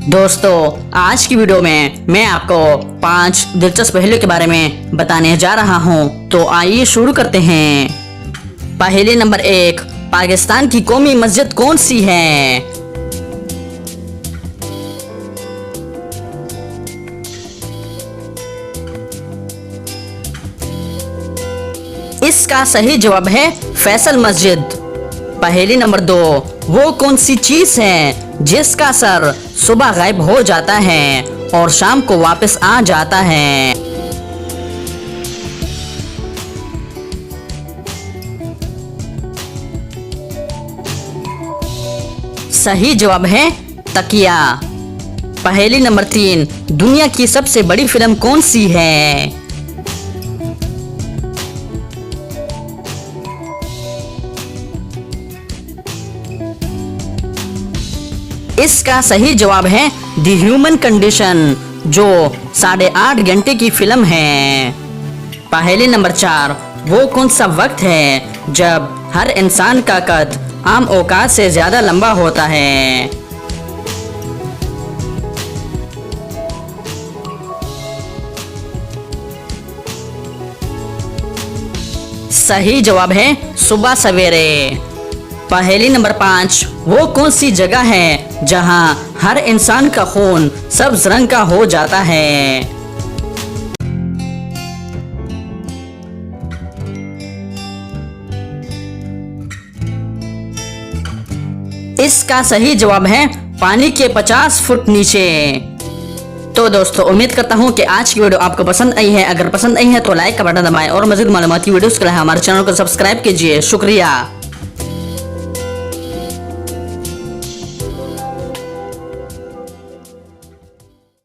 दोस्तों, आज की वीडियो में मैं आपको 5 दिलचस्प पहेलियों के बारे में बताने जा रहा हूं। तो आइए शुरू करते हैं। पहेली नंबर 1, पाकिस्तान की कौमी मस्जिद कौन सी है? इसका सही जवाब है फैसल मस्जिद। पहेली नंबर 2, वो कौन सी चीज है जिसका सर सुबह गायब हो जाता है और शाम को वापस आ जाता है? सही जवाब है तकिया। पहेली नंबर 3, दुनिया की सबसे बड़ी फिल्म कौन सी है? इसका सही जवाब है द ह्यूमन कंडीशन, जो 8.5 घंटे की फिल्म है। पहेली नंबर 4, वो कौन सा वक्त है जब हर इंसान का कद आम औकात से ज्यादा लंबा होता है? सही जवाब है सुबह सवेरे। पहेली नंबर 5, वो कौन सी जगह है जहां हर इंसान का खून सब्ज रंग का हो जाता है? इसका सही जवाब है पानी के 50 फुट नीचे। तो दोस्तों, उम्मीद करता हूँ कि आज की वीडियो आपको पसंद आई है। अगर पसंद आई है तो लाइक का बटन दबाएं और मज़ीद मालूमाती वीडियोस के लिए हमारे चैनल को सब्सक्राइब कीजिए। शुक्रिया।